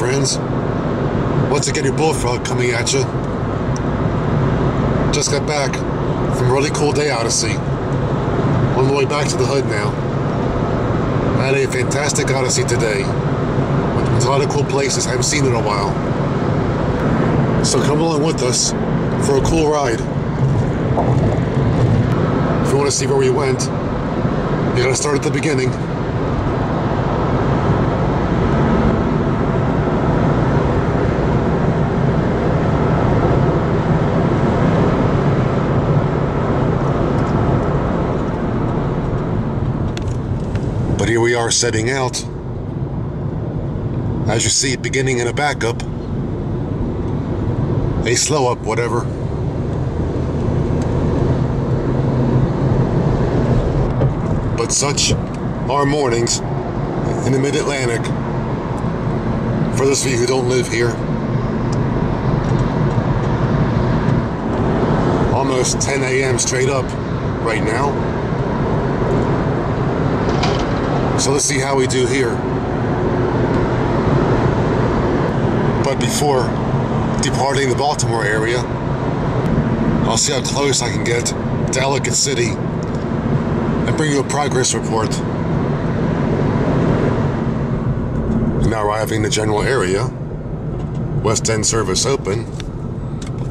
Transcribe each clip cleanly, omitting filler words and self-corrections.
friends. Once again, your bullfrog coming at you. Just got back from a really cool day Odyssey. On the way back to the hood now. I had a fantastic Odyssey today. With a lot of cool places I haven't seen in a while. So come along with us for a cool ride. If you want to see where we went, you gotta start at the beginning. But here we are setting out. As you see, beginning in a backup. A slow up, whatever. But such are mornings in the mid-Atlantic. For those of you who don't live here. Almost 10 a.m. straight up right now. So let's see how we do here. But before departing the Baltimore area, I'll see how close I can get to Ellicott City and bring you a progress report. Now arriving in the general area, West End service open,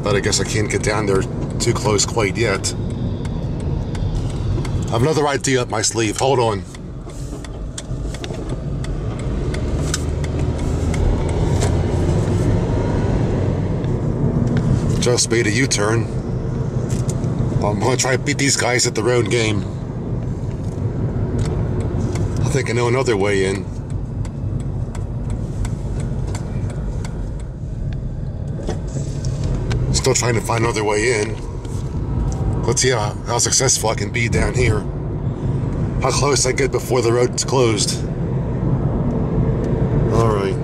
but I guess I can't get down there too close quite yet. I have another idea up my sleeve, hold on. Just made a U-turn. I'm gonna try to beat these guys at the road game. I think I know another way in. Still trying to find another way in. Let's see how successful I can be down here. How close I get before the road's closed. Alright.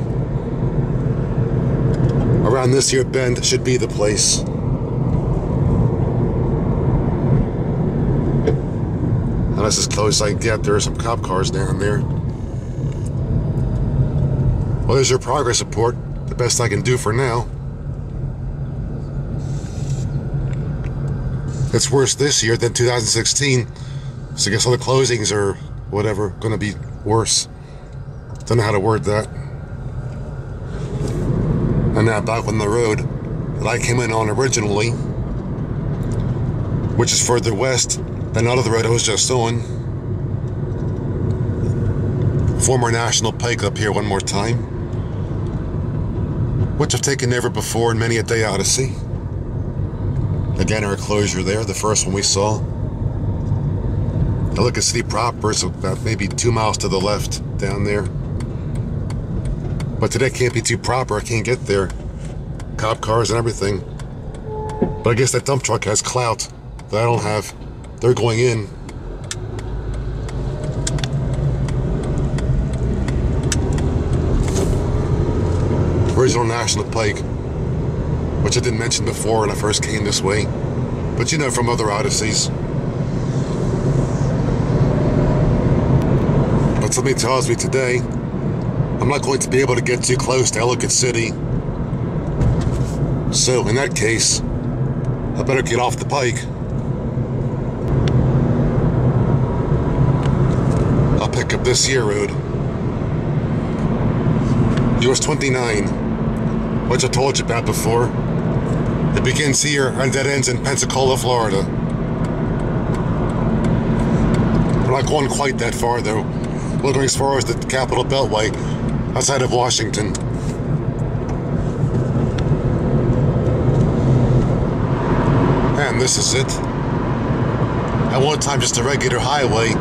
Around this here bend should be the place. And that's as close as I can get. There are some cop cars down there. Well, there's your progress report. The best I can do for now. It's worse this year than 2016. So I guess all the closings are whatever going to be worse. Don't know how to word that. And now back on the road that I came in on originally, which is further west than out of the road I was just on. Former National Pike up here one more time, which I've taken never before in many a day Odyssey. Again, our closure there, the first one we saw. Ellicott City proper is about maybe 2 miles to the left down there. But today can't be too proper, I can't get there. Cop cars and everything. But I guess that dump truck has clout that I don't have. They're going in. Original National Pike, which I didn't mention before when I first came this way. But you know from other Odysseys. But something tells me today I'm not going to be able to get too close to Ellicott City. So, in that case, I better get off the pike. I'll pick up this here road. US 29, which I told you about before. It begins here and that ends in Pensacola, Florida. We're not going quite that far though. We're going as far as the Capital Beltway outside of Washington. And this is it. At one time just a regular highway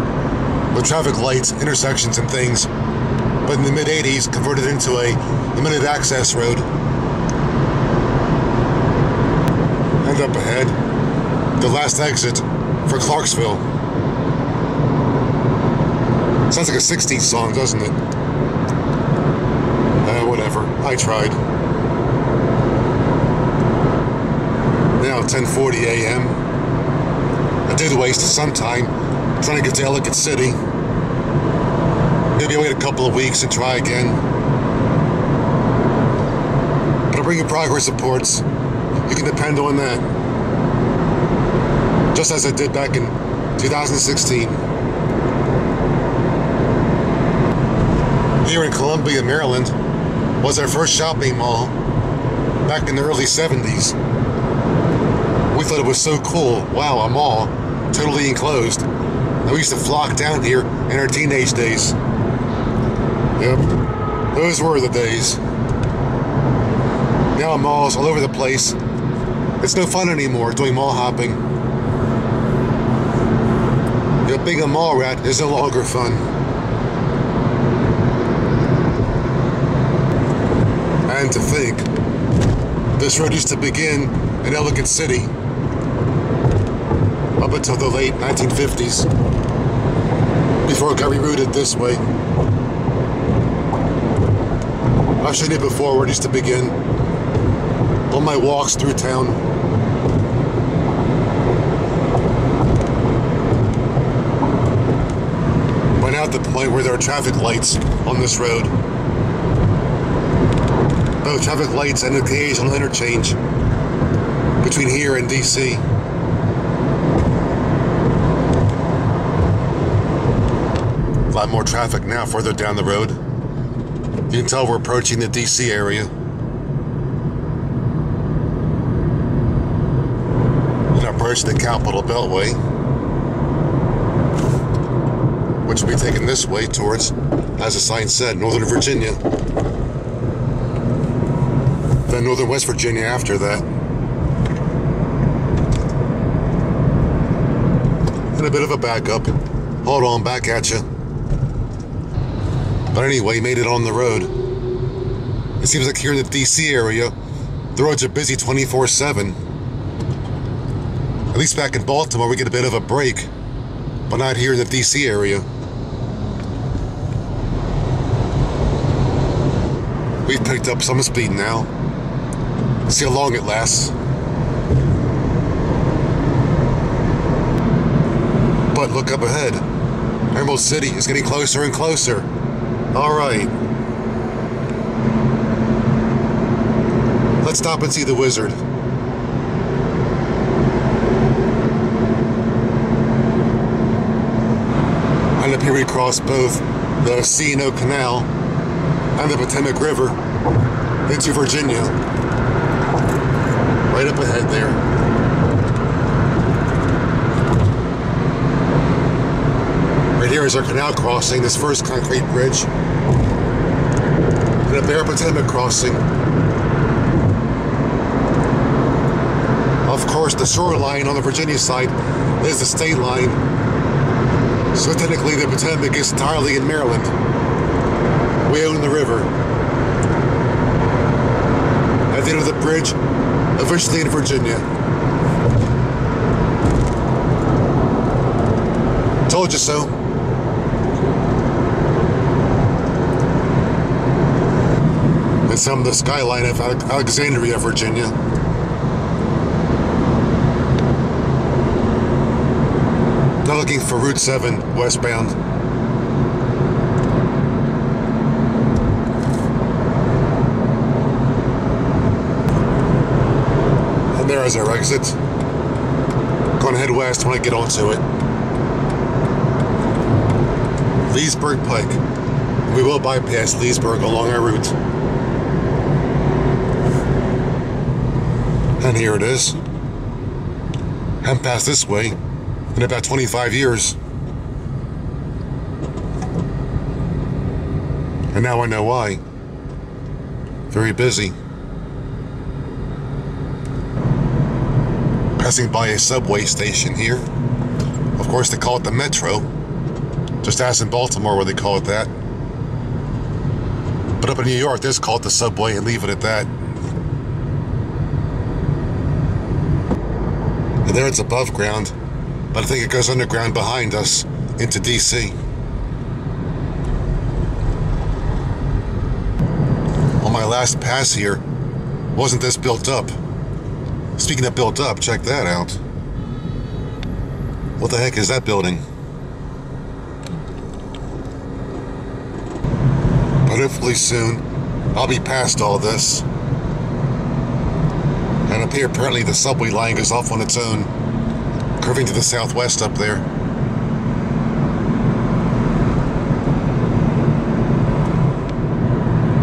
with traffic lights, intersections and things, but in the mid-80s converted into a limited access road. And up ahead, the last exit for Clarksville. Sounds like a 60s song, doesn't it? Whatever. I tried. Now 10:40 a.m. I did waste some time trying to get to Ellicott City. Maybe I'll wait a couple of weeks and try again. bring you progress reports. You can depend on that. Just as I did back in 2016. Here in Columbia, Maryland, was our first shopping mall back in the early 70s. We thought it was so cool. Wow, a mall, totally enclosed. And we used to flock down here in our teenage days. Yep, those were the days. Now malls all over the place. It's no fun anymore doing mall hopping. Being a mall rat is no longer fun. And to think, this road used to begin in Ellicott City up until the late 1950s, before it got rerouted this way. I've seen it before where it used to begin on my walks through town. We're now at the point where there are traffic lights on this road. Both traffic lights and occasional interchange between here and DC. A lot more traffic now further down the road. You can tell we're approaching the DC area. And approaching the Capital Beltway, which will be taken this way towards, as the sign said, Northern Virginia. Then Northern West Virginia after that. And a bit of a backup. Hold on, back at you. But anyway, made it on the road. It seems like here in the DC area, the roads are busy 24/7. At least back in Baltimore, we get a bit of a break, but not here in the DC area. We've picked up some speed now. See how long it lasts. But look up ahead. Emerald City is getting closer and closer. All right. Let's stop and see the wizard. And up here we cross both the C&O Canal and the Potomac River into Virginia. Right up ahead there. Right here is our canal crossing, this first concrete bridge. And up there, Potomac crossing. Of course, the shoreline on the Virginia side is the state line. So technically, the Potomac is entirely in Maryland. We own the river. At the end of the bridge, officially in Virginia. Told you so. And some of the skyline of Alexandria, Virginia. Now looking for Route 7 westbound. And there is our exit. Going to head west when I get onto it. Leesburg Pike. We will bypass Leesburg along our route. And here it is. Haven't passed this way in about 25 years. And now I know why. Very busy. Passing by a subway station here. Of course, they call it the Metro. Just as in Baltimore where they call it that. But up in New York, they just call it the subway and leave it at that. And there it's above ground, but I think it goes underground behind us into DC. On my last pass here, wasn't this built up? Speaking of built up, check that out. What the heck is that building? But hopefully soon, I'll be past all this. Up here, apparently the subway line goes off on its own, curving to the southwest up there.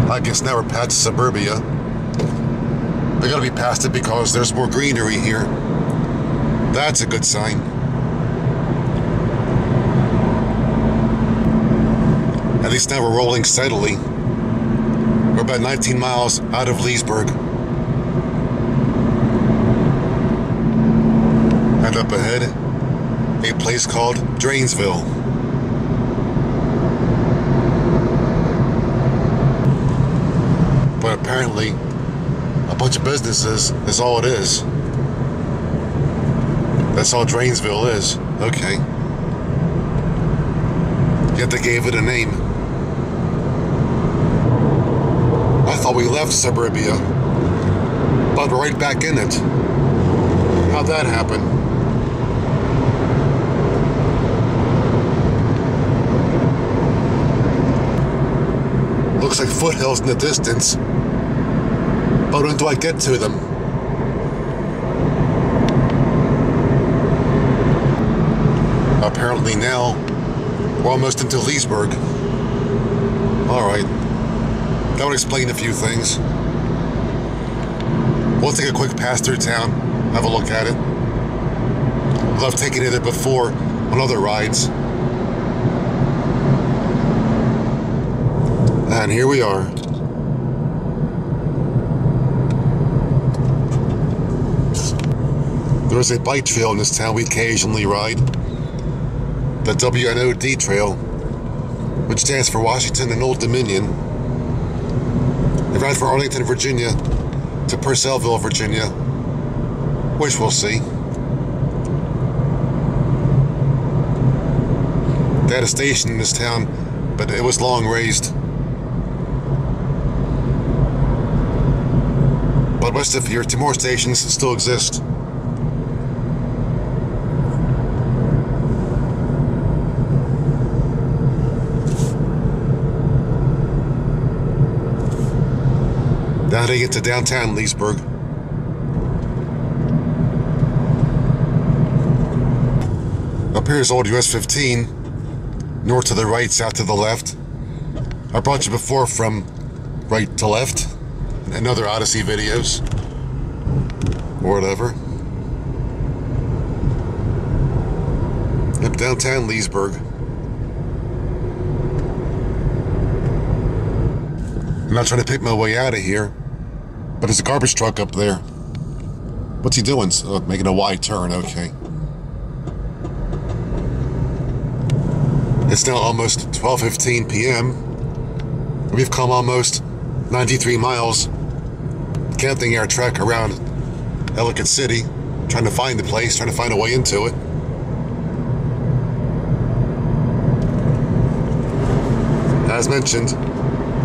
I guess now we're past suburbia. We gotta be past it because there's more greenery here. That's a good sign. At least now we're rolling steadily. We're about 19 miles out of Leesburg. And up ahead, a place called Drainsville. But apparently, a bunch of businesses is all it is. That's all Drainsville is. Okay. Yet they gave it a name. I thought we left suburbia, but we're right back in it. How'd that happen? Looks like foothills in the distance. But when do I get to them? Apparently now, we're almost into Leesburg. Alright. That would explain a few things. We'll take a quick pass through town, have a look at it. I've taken it there before on other rides. And here we are. There is a bike trail in this town we occasionally ride. The WNOD trail, which stands for Washington and Old Dominion. It ran from Arlington, Virginia to Purcellville, Virginia, which we'll see. They had a station in this town, but it was long raised. But west of here, 2 more stations still exist. Now to get to downtown Leesburg. Up here is old US 15, north to the right, south to the left. I brought you before from right to left in other Odyssey videos, or whatever. Yep, downtown Leesburg. I'm not trying to pick my way out of here, but there's a garbage truck up there. What's he doing? Oh, making a wide turn, okay. It's now almost 12:15 p.m. We've come almost 93 miles, counting our trek around Ellicott City, trying to find the place, trying to find a way into it. As mentioned,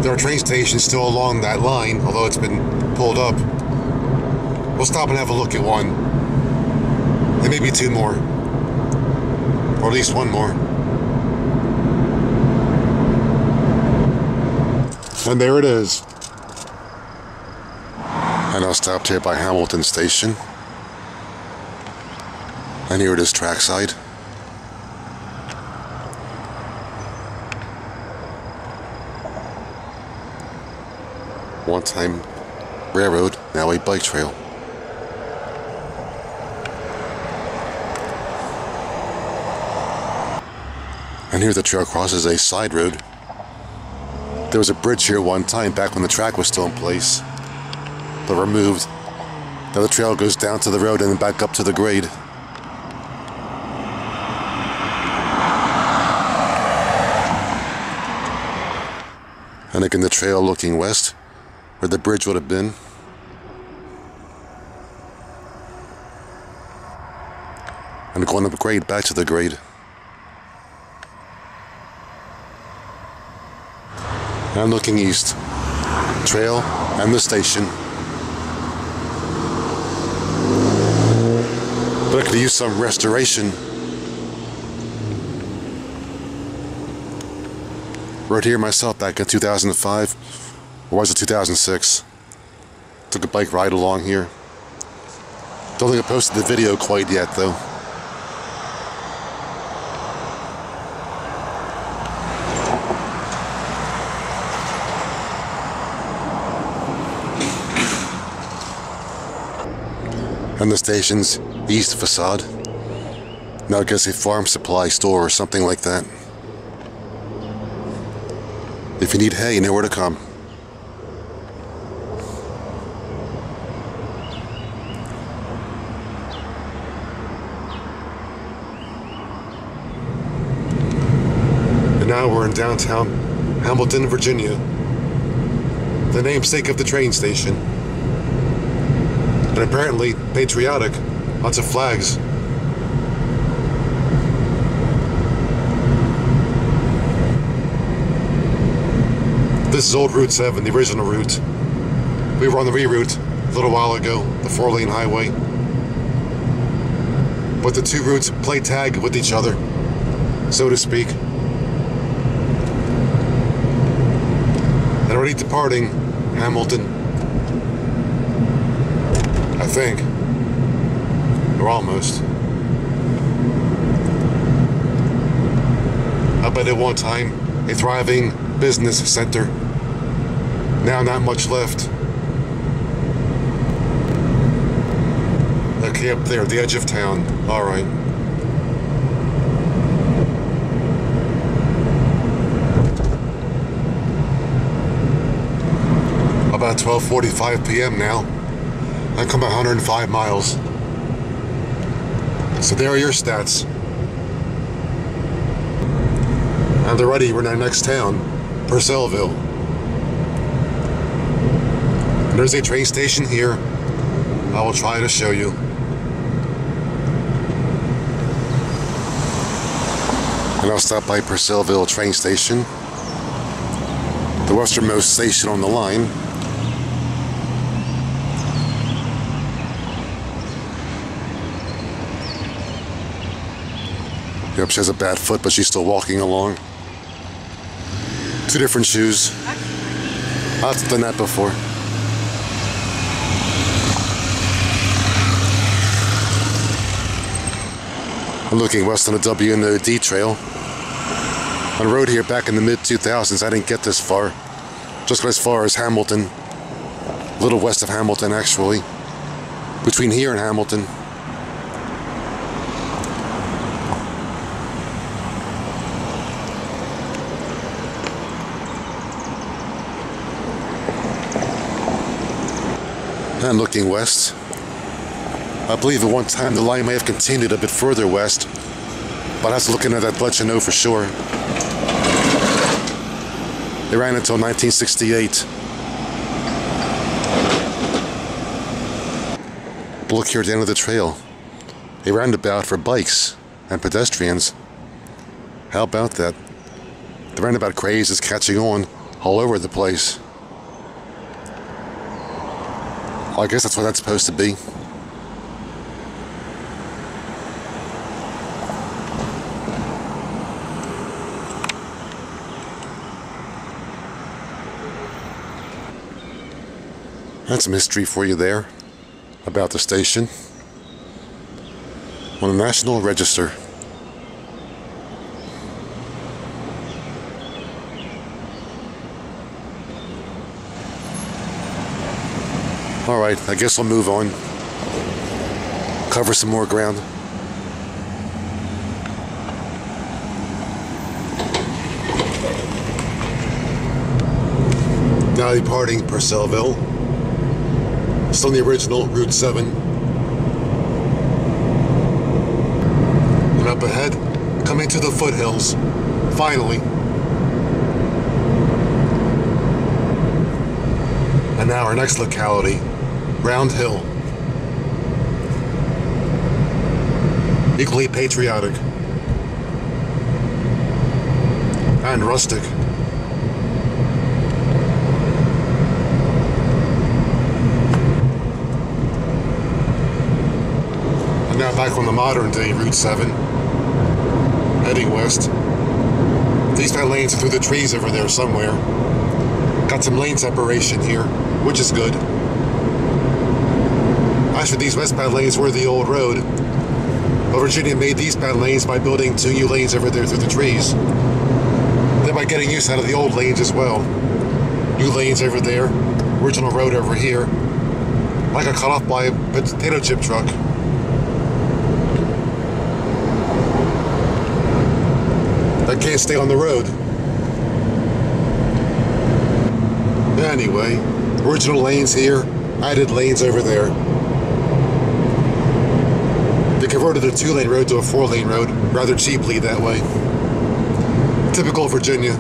there are train stations still along that line, although it's been pulled up. We'll stop and have a look at one. And maybe 2 more. Or at least 1 more. And there it is. And I stopped here by Hamilton Station. And here it is trackside. One-time railroad, now a bike trail. And here the trail crosses a side road. There was a bridge here one time back when the track was still in place, but removed. Now the trail goes down to the road and then back up to the grade. And again the trail looking west, where the bridge would have been. And going up grade back to the grade. And looking east, trail and the station. But I could use some restoration. Rode here myself back in 2005, or was it 2006? Took a bike ride along here. Don't think I posted the video quite yet, though. And the station's east facade. Now I guess a farm supply store or something like that. If you need hay, you know where to come. And now we're in downtown Hamilton, Virginia, the namesake of the train station. And apparently patriotic, lots of flags. This is old Route 7, the original route. We were on the reroute a little while ago, the 4-lane highway. But the two routes play tag with each other, so to speak. And already departing Hamilton, I think. Or almost. I bet at one time a thriving business center. Now not much left. Okay, up there, the edge of town. Alright. About 12:45 p.m. now. I come 105 miles. So there are your stats. And already we're in our next town, Purcellville. And there's a train station here. I will try to show you. And I'll stop by Purcellville train station, the westernmost station on the line. Yep, she has a bad foot, but she's still walking along. Two different shoes. I've done that before. I'm looking west on the W&OD trail. On the road here back in the mid-2000s, I didn't get this far. Just got as far as Hamilton. A little west of Hamilton, actually. Between here and Hamilton. And looking west. I believe at one time the line may have continued a bit further west, but I was looking at that to let you know for sure. It ran until 1968. But look here at the end of the trail. A roundabout for bikes and pedestrians. How about that? The roundabout craze is catching on all over the place. Well, I guess that's what that's supposed to be. That's a mystery for you there about the station on the National Register. Alright, I guess I'll move on. Cover some more ground. Now departing Purcellville. Still on the original Route 7. And up ahead, coming to the foothills. Finally. And now our next locality, Round Hill. Equally patriotic. And rustic. And now back on the modern day Route 7. Heading west. These kind of lanes are through the trees over there somewhere. Got some lane separation here, which is good. Actually, these westbound lanes were the old road. But Virginia made these bound lanes by building 2 new lanes over there through the trees. Then by getting use out of the old lanes as well. New lanes over there, original road over here. I got cut off by a potato chip truck. That can't stay on the road. Anyway, original lanes here, added lanes over there. They converted a 2-lane road to a 4-lane road, rather cheaply that way. Typical Virginia.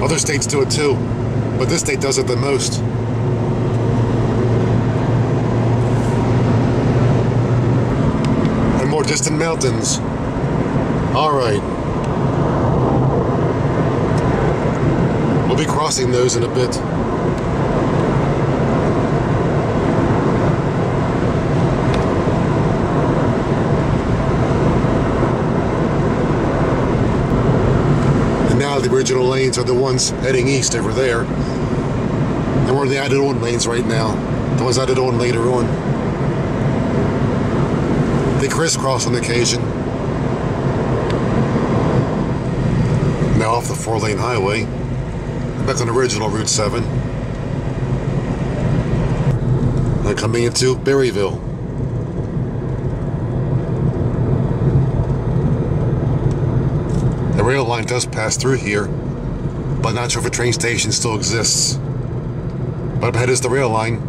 Other states do it too, but this state does it the most. And more distant mountains. Alright. We'll be crossing those in a bit. The original lanes are the ones heading east over there. And we're in the added on lanes right now. The ones added on later on. They crisscross on occasion. Now off the 4-lane highway. Back on original Route 7. And coming into Berryville. The rail line does pass through here, but not sure if a train station still exists. But up ahead is the rail line,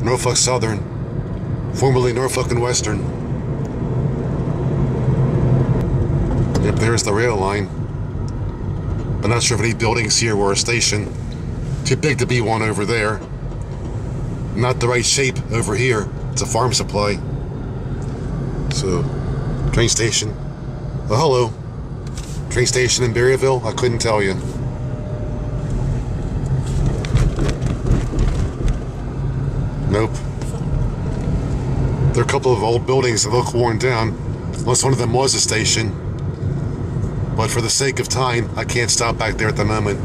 Norfolk Southern, formerly Norfolk and Western. Yep, there's the rail line, but not sure if any buildings here were a station. Too big to be one over there. Not the right shape over here. It's a farm supply. So, train station. Oh, hello. Train station in Berryville? I couldn't tell you. Nope. There are a couple of old buildings that look worn down, unless one of them was a station. But for the sake of time, I can't stop back there at the moment.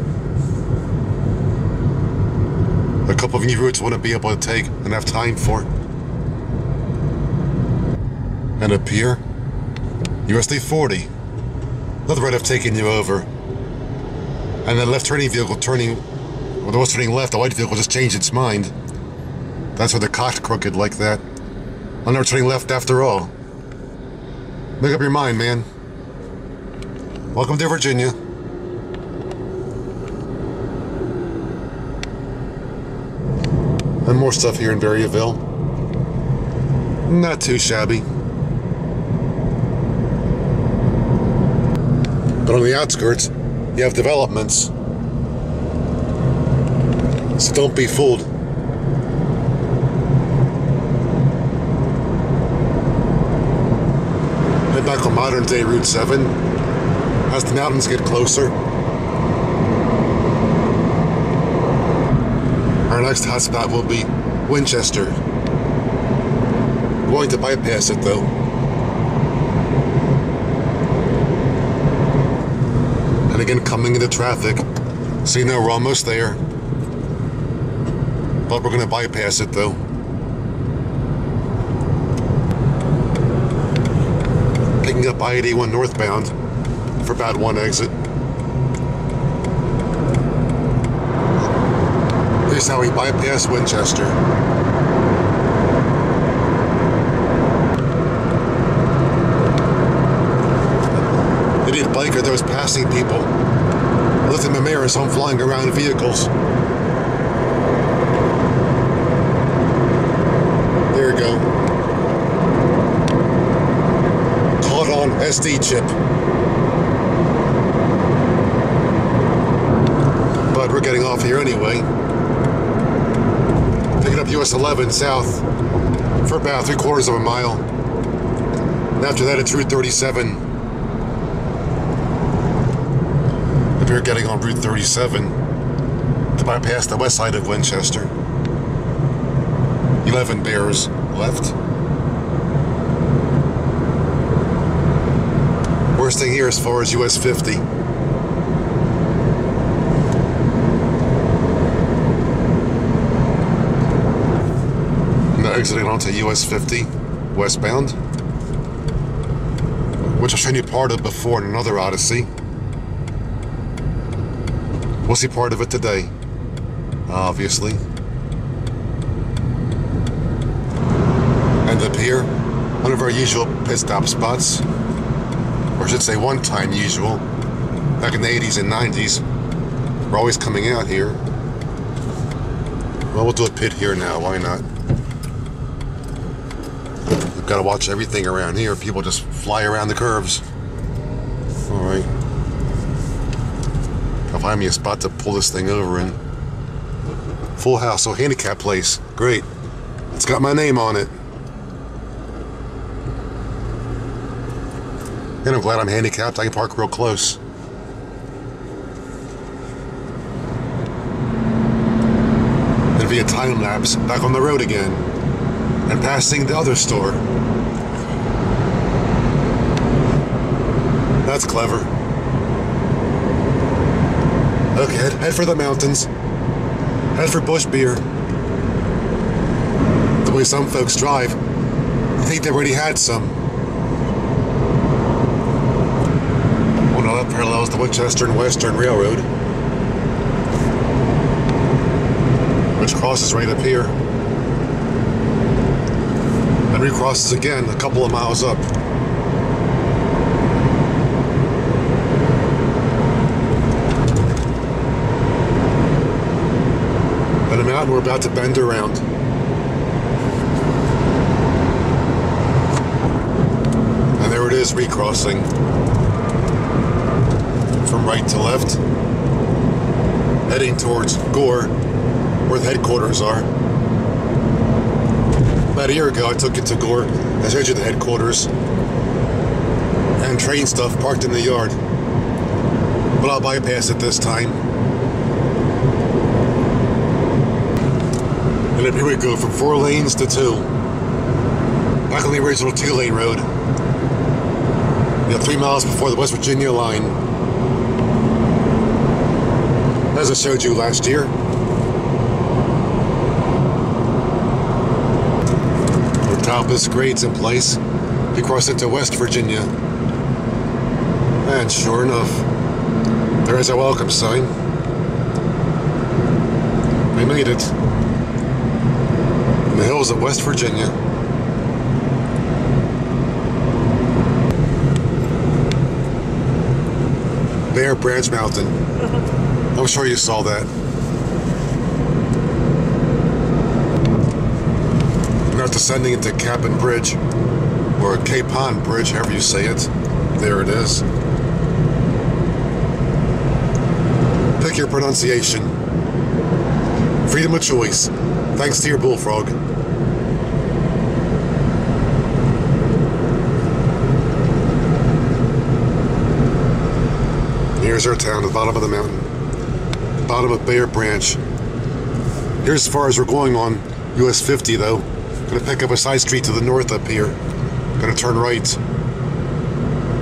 A couple of new routes I wouldn't be able to take and have time for. And up here, USA 40. Another road I've taken you over. And the left turning vehicle turning, well, the one turning left, the white vehicle just changed its mind. That's where the cocked crooked like that. I'm never turning left after all. Make up your mind, man. Welcome to Virginia. And more stuff here in Berryville. Not too shabby. But on the outskirts, you have developments. So don't be fooled. Head back on modern day Route 7 as the mountains get closer. Our next hotspot will be Winchester. We're going to bypass it though. And again, coming into traffic, so you know we're almost there. But we're going to bypass it though. Picking up I-81 northbound for about one exit. Here's how we bypass Winchester. Idiot biker that was passing people. I looked in the mirror as I'm flying around vehicles. There you go. Caught on SD chip. But we're getting off here anyway. Picking up US 11 south for about 3/4 of a mile. And after that it's Route 37. We're getting on Route 37 to bypass the west side of Winchester. 11 bears left. Worst thing here as far as US 50. exiting onto US 50 westbound, which I've shown you part of before in another Odyssey. We'll see part of it today, obviously. And up here, one of our usual pit stop spots, or I should say one time usual. Back in the 80s and 90s, we're always coming out here. Well, we'll do a pit here now, why not? We've got to watch everything around here. People just fly around the curves. Alright. I'll find me a spot to pull this thing over in. Full house, so handicap place. Great. It's got my name on it. And I'm glad I'm handicapped. I can park real close. It'll be a time lapse back on the road again and passing the other store. That's clever. Okay, head for the mountains. Head for bush beer. The way some folks drive, I think they already had some. Oh no, that parallels the Winchester and Western Railroad, which crosses right up here. And recrosses again a couple of miles up. And a mountain we're about to bend around. And there it is, recrossing. From right to left. Heading towards Gore, where the headquarters are. About a year ago, I took it to Gore. I showed you the headquarters. And train stuff parked in the yard. But I'll bypass it this time. And then here we go, from 4 lanes to 2. Back on the original 2-lane road. 3 miles before the West Virginia line. As I showed you last year. The Tapas grades in place. We cross into West Virginia. And sure enough, there is a welcome sign. We made it. In the hills of West Virginia. Bear Branch Mountain. I'm sure you saw that. We're now descending into Capon Bridge, or Capon Bridge, however you say it. There it is. Pick your pronunciation. Freedom of choice. Thanks to your bullfrog. Here's our town, the bottom of the mountain. The bottom of Bear Branch. Here's as far as we're going on US 50 though. Gonna pick up a side street to the north up here. Gonna turn right.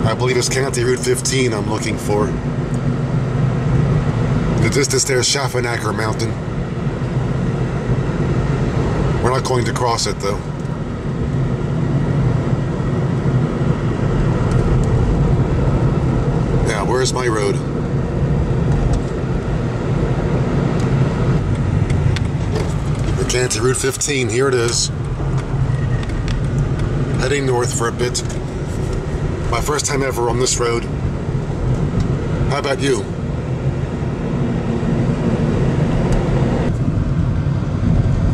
I believe it's County Route 15 I'm looking for. In the distance there's Schaffenacker Mountain. We're not going to cross it though. Now, where's my road? We're County Route 15, here it is. Heading north for a bit. My first time ever on this road. How about you?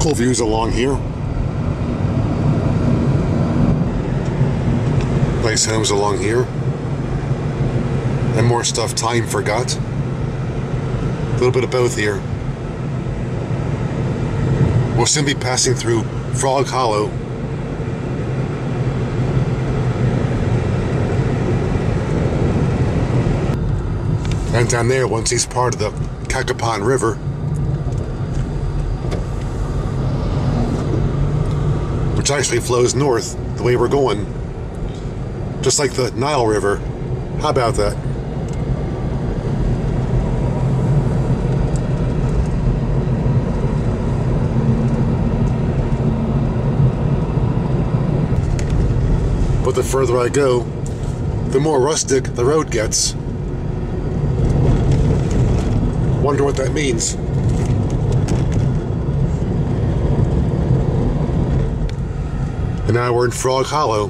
Cool views along here. Nice homes along here. And more stuff time forgot. A little bit of both here. We'll soon be passing through Frog Hollow. And down there, once he's part of the Cacapon River, which actually flows north the way we're going, just like the Nile River. How about that? But the further I go, the more rustic the road gets. Wonder what that means. And now we're in Frog Hollow.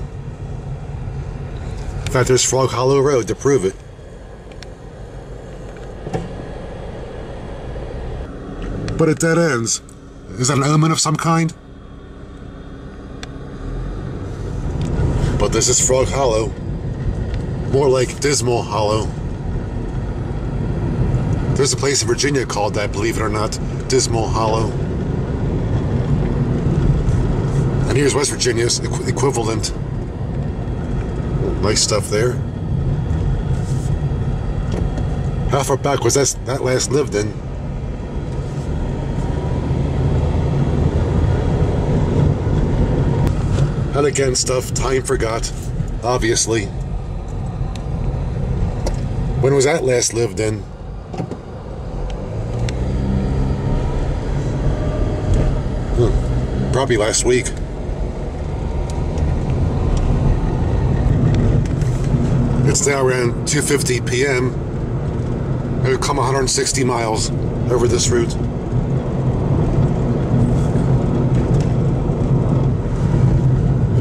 In fact, there's Frog Hollow Road to prove it. But it dead ends. Is that an omen of some kind? But this is Frog Hollow. More like Dismal Hollow. There's a place in Virginia called that, believe it or not, Dismal Hollow. And here's West Virginia's equivalent. Nice stuff there. How far back was that last lived in? And again, stuff time forgot, obviously. When was that last lived in? Probably last week. It's now around 2:50 p.m. We've come 160 miles over this route.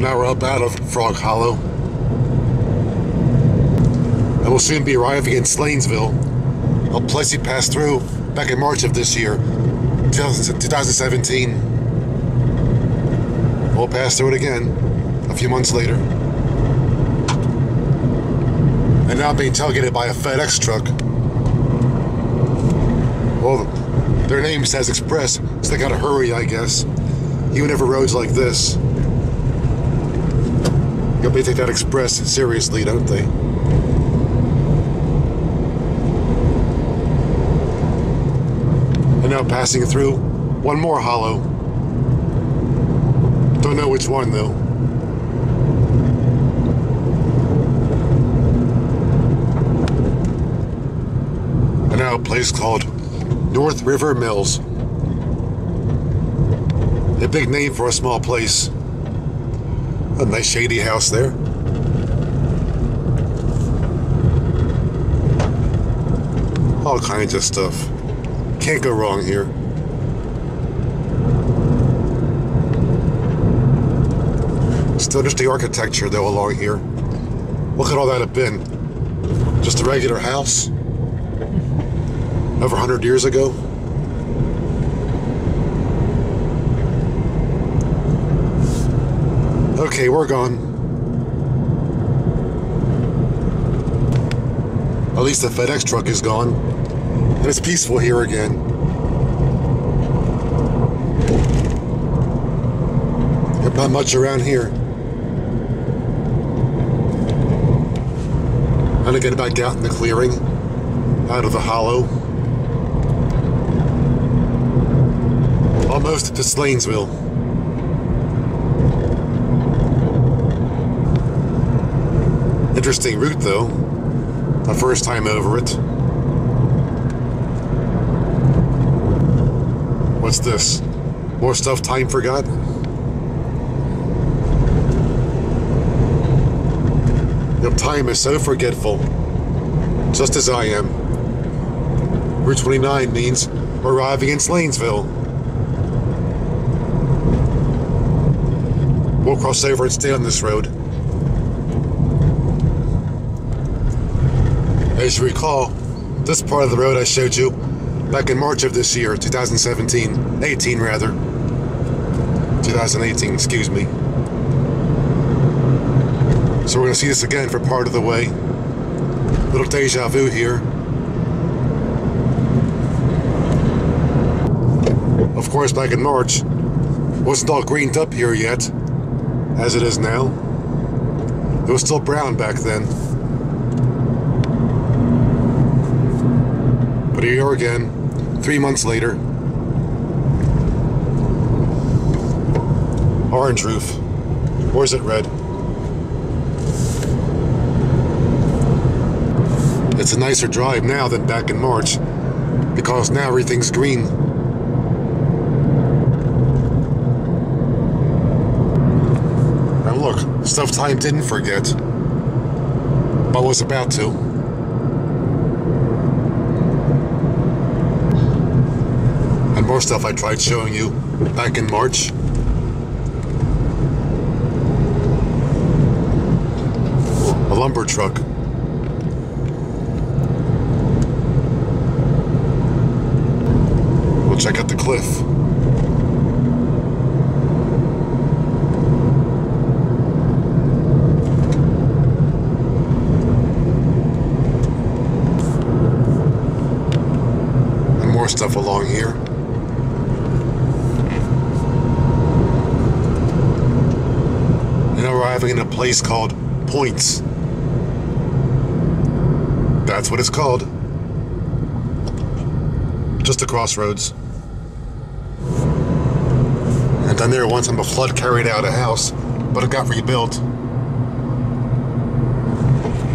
Now we're up out of Frog Hollow. And we'll soon be arriving in Slanesville, a place we passed through back in March of this year, 2017. We'll pass through it again a few months later. And now being tailgated by a FedEx truck. Well, their name says Express, so they gotta hurry, I guess. Even if a road's like this. They take that Express seriously, don't they? And now passing through one more hollow. Don't know which one, though. And now a place called North River Mills. A big name for a small place. A nice shady house there. All kinds of stuff. Can't go wrong here. Still interesting architecture though along here. What could all that have been? Just a regular house? Over 100 years ago? Okay, we're gone. At least the FedEx truck is gone. And it's peaceful here again. There's not much around here. And again, back out in the clearing, out of the hollow. Almost to Slanesville. Interesting route, though. My first time over it. What's this? More stuff time forgot? Yep, time is so forgetful. Just as I am. Route 29 means we're arriving in Slanesville. We'll cross over and stay on this road. As you recall, this part of the road I showed you back in March of this year, 18 rather. 2018, excuse me. So we're going to see this again for part of the way. Little deja vu here. Of course, back in March, wasn't all greened up here yet, as it is now. It was still brown back then. But here you are again, 3 months later. Orange roof. Or is it red? It's a nicer drive now than back in March, because now everything's green. And look, Stuff time didn't forget, but was about to. And more stuff I tried showing you back in March. A lumber truck. We'll check out the cliff. And more stuff along here. And arriving in a place called Points. That's what it's called. Just a crossroads. And down there, one time a flood carried out a house, but it got rebuilt.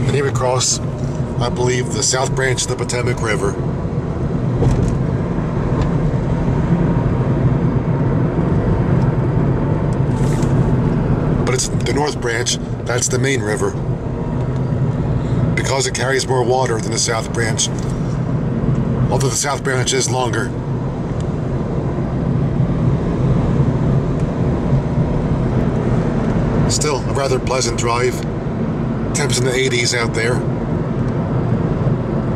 And here we cross, I believe, the South Branch of the Potomac River. But it's the North Branch, that's the main river. Because it carries more water than the South Branch, although the South Branch is longer. Still, a rather pleasant drive. Temps in the 80s out there.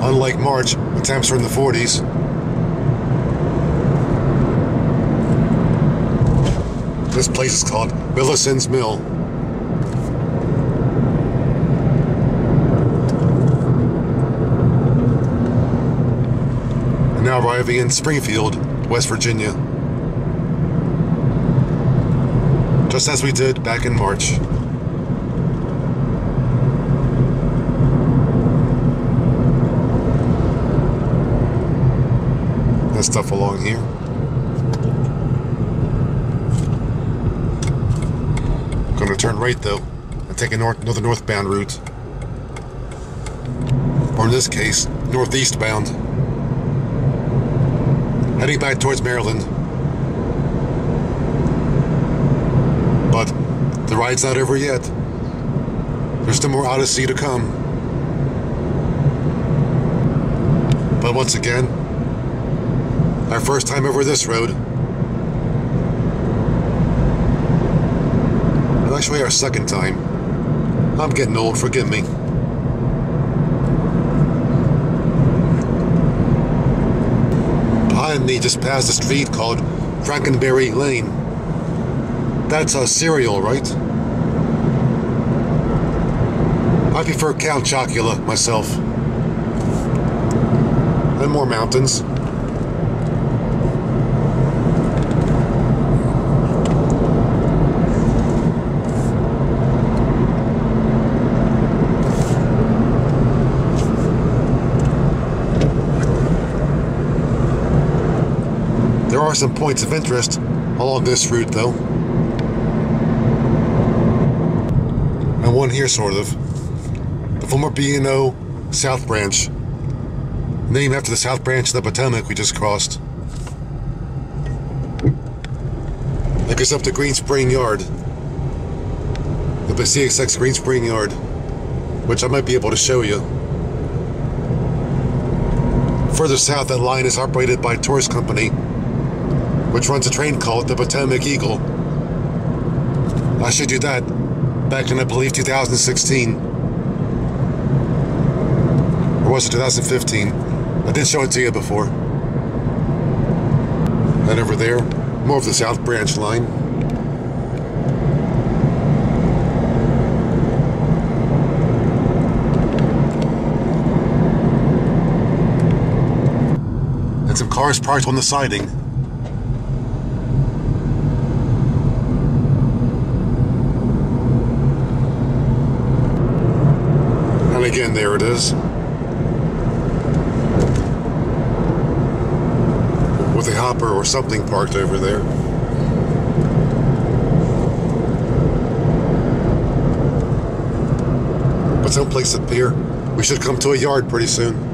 Unlike March, the temps are in the 40s. This place is called Millicent's Mill. And now arriving in Springfield, West Virginia. Just as we did back in March. That stuff along here. Going to turn right though and take another northbound route. Or in this case, northeast bound. Heading back towards Maryland. But the ride's not over yet. There's still more Odyssey to come. But once again, our first time over this road. And actually our second time. I'm getting old, forgive me. Behind me just passed a street called Frankenberry Lane. That's a cereal, right? I prefer Count Chocula myself. And more mountains. There are some points of interest along this route, though. And one here, sort of. The former C&O South Branch. Named after the South Branch of the Potomac we just crossed. Take us up to Green Spring Yard. The CXX Green Spring Yard. Which I might be able to show you. Further south, that line is operated by a tourist company, which runs a train called the Potomac Eagle. I showed you that back in, I believe, 2016. Or was it 2015? I did show it to you before. And over there, more of the South Branch line. And some cars parked on the siding. And again, there it is. With a hopper or something parked over there. But someplace up here, we should come to a yard pretty soon.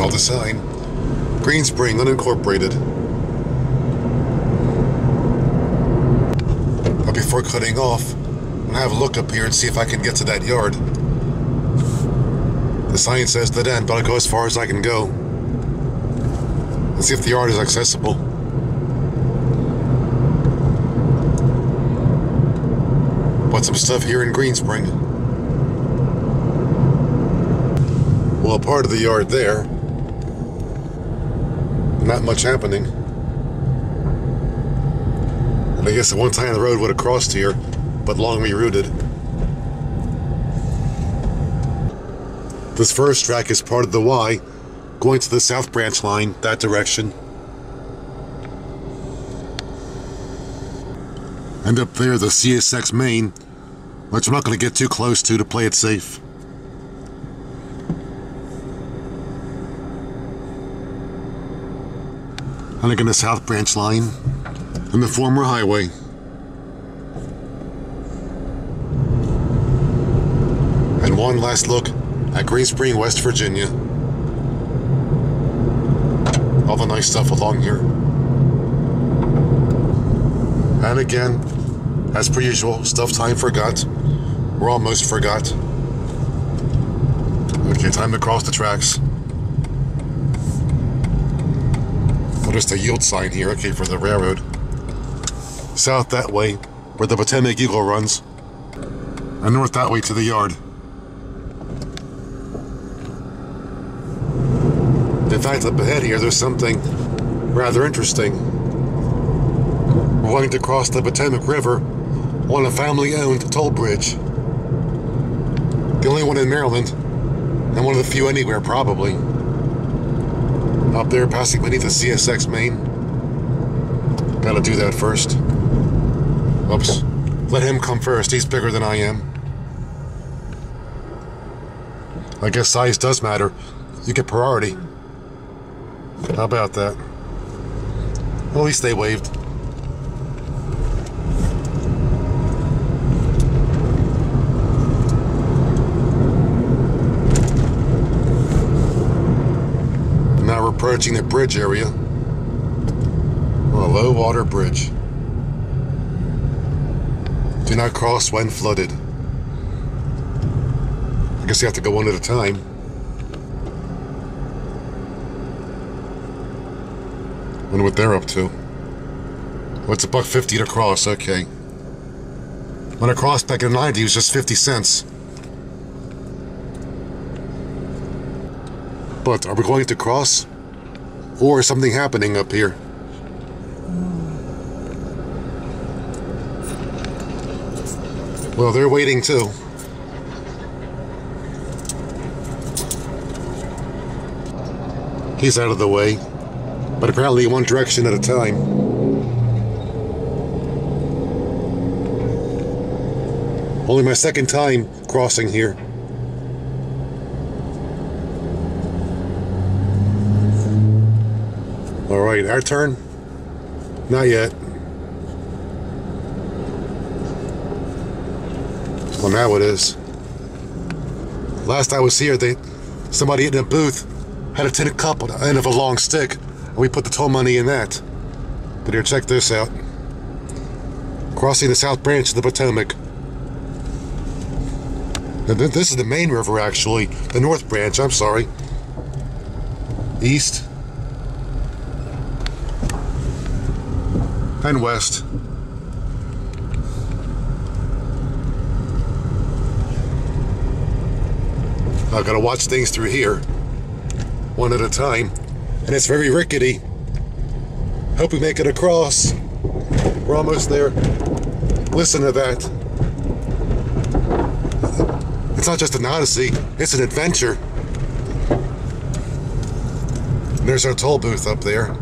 saw the sign. Green Spring, unincorporated. But before cutting off, I'm gonna have a look up here and see if I can get to that yard. The sign says dead end, but I'll go as far as I can go. And see if the yard is accessible. Bought some stuff here in Green Spring. Well, part of the yard there. Not much happening. And I guess at one time the road would have crossed here, but long rerouted. This first track is part of the Y, going to the South Branch line, that direction. And up there, the CSX main, which I'm not going to get too close to play it safe. And again, the South Branch line, and the former highway. And one last look at Green Spring, West Virginia. All the nice stuff along here. And again, as per usual, stuff time forgot. Or almost forgot. Okay, time to cross the tracks. Notice a yield sign here, okay, for the railroad. South that way, where the Potomac Eagle runs. And north that way to the yard. In fact, up ahead here, there's something rather interesting. We're going to cross the Potomac River on a family-owned toll bridge. The only one in Maryland, and one of the few anywhere, probably. Up there, passing beneath the CSX main. Gotta do that first. Oops. Let him come first. He's bigger than I am. I guess size does matter. You get priority. How about that? Well, at least they waved. Now we're approaching the bridge area. A low water bridge. Do not cross when flooded. I guess you have to go one at a time. Wonder what they're up to. What's $1.50 to cross? Okay. When I crossed back in the 90s, it was just 50 cents. But are we going to cross? Or is something happening up here? Well, they're waiting too. He's out of the way. But apparently one direction at a time. Only my second time crossing here. Alright, our turn? Not yet. Well, now it is. Last I was here, somebody in a booth had a tin cup on the end of a long stick. We put the toll money in that. But here, check this out. Crossing the South Branch of the Potomac. And this is the main river, actually. The North Branch, I'm sorry. East. And west. I've got to watch things through here. One at a time. And it's very rickety. Hope we make it across. We're almost there. Listen to that. It's not just an Odyssey, it's an adventure. And there's our toll booth up there.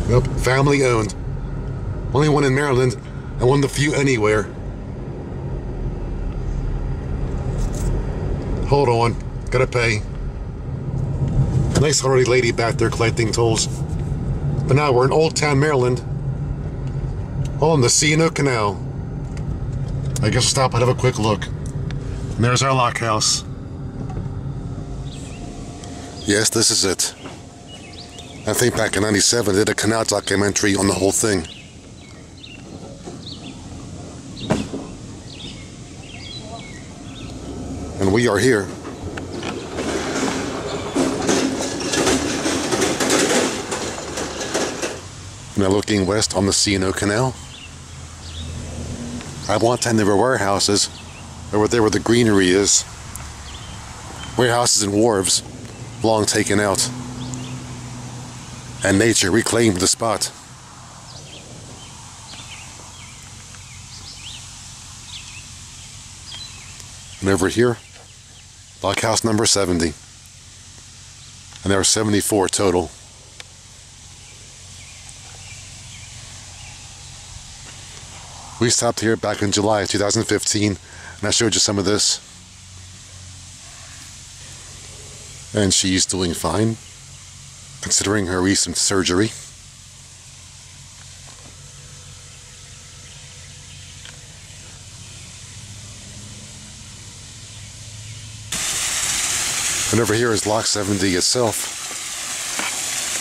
Yep, family owned. Only one in Maryland, and one of the few anywhere. Hold on, gotta pay. Nice elderly lady back there collecting tolls. But now we're in Oldtown, Maryland. On the C&O Canal. I guess we'll stop and have a quick look. And there's our lock house. Yes, this is it. I think back in '97 I did a canal documentary on the whole thing. And we are here. Now looking west on the C&O Canal. At one time there were warehouses over there where the greenery is. Warehouses and wharves, long taken out. And nature reclaimed the spot. And over here, lock house number 70. And there are 74 total. We stopped here back in July of 2015, and I showed you some of this. And she's doing fine, considering her recent surgery. And over here is lock 70 itself.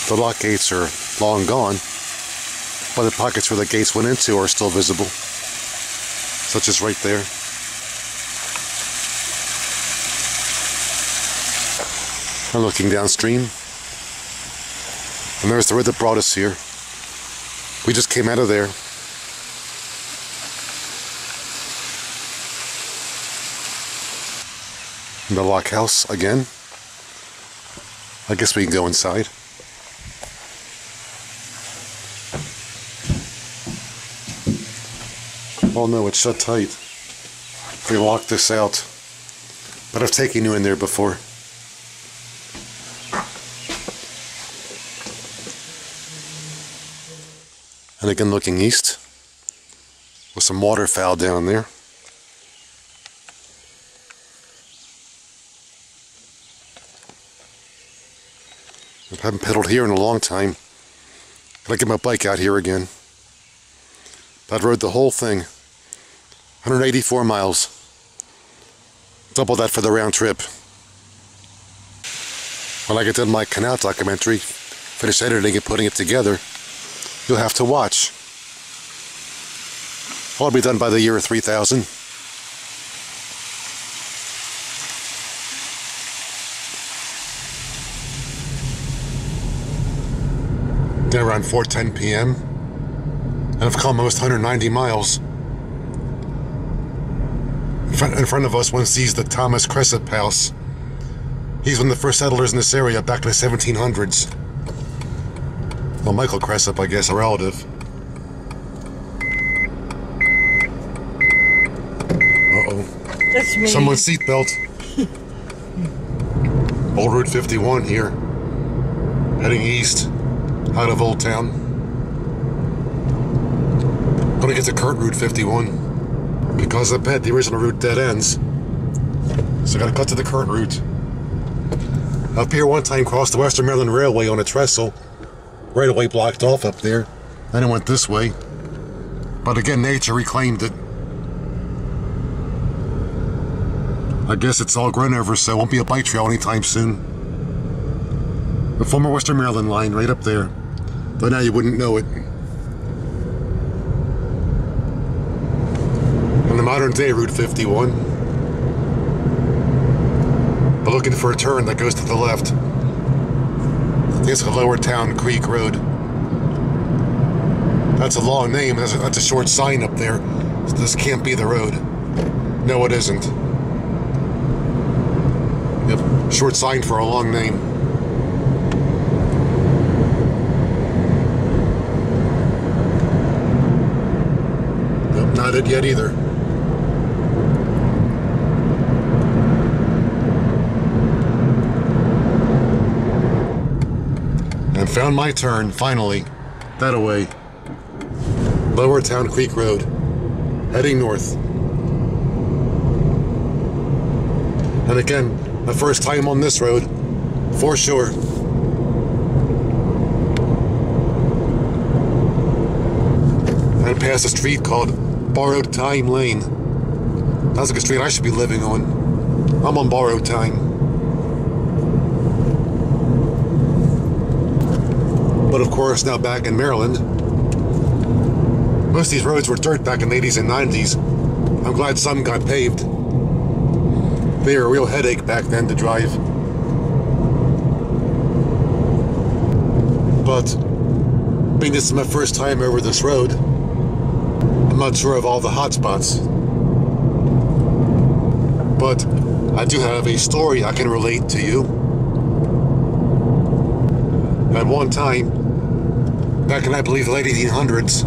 The lock gates are long gone, but the pockets where the gates went into are still visible, such as right there. I'm looking downstream, and there's the road that brought us here. We just came out of there. And the lock house again. I guess we can go inside. Oh no, it's shut tight. We locked this out. But I've taken you in there before. And again looking east, with some waterfowl down there. I haven't pedaled here in a long time. Gotta get my bike out here again. I rode the whole thing, 184 miles. Double that for the round trip. When I get done my canal documentary, finish editing and putting it together, you'll have to watch. I'll be done by the year 3000. Then around 4:10 p.m. and I've come almost 190 miles. In front of us, one sees the Thomas Cressup House. He's one of the first settlers in this area back in the 1700s. Well, Michael Cressup, I guess, a relative. Uh-oh. That's me. Someone's seatbelt. Old Route 51 here. Heading east, out of Old Town. Gonna get to current Route 51. Because I bet the original route dead ends. So I gotta cut to the current route. Up here one time crossed the Western Maryland Railway on a trestle. Right away blocked off up there. Then it went this way. But again, nature reclaimed it. I guess it's all grown over, so it won't be a bike trail anytime soon. The former Western Maryland line right up there. But now you wouldn't know it. On the modern day Route 51. But looking for a turn that goes to the left. I think it's a Lower Town Creek Road. That's a long name. That's a short sign up there. This can't be the road. No, it isn't. Yep, short sign for a long name. Nope, not it yet either. And found my turn, finally. That away. Lower Town Creek Road. Heading north. And again, my first time on this road, for sure. And past a street called Borrowed Time Lane. Sounds like a street I should be living on. I'm on borrowed time. But of course, now back in Maryland, most of these roads were dirt back in the 80s and 90s. I'm glad some got paved. They were a real headache back then to drive. But being this is my first time over this road, I'm not sure of all the hot spots. But I do have a story I can relate to you. At one time, back in I believe the late 1800s,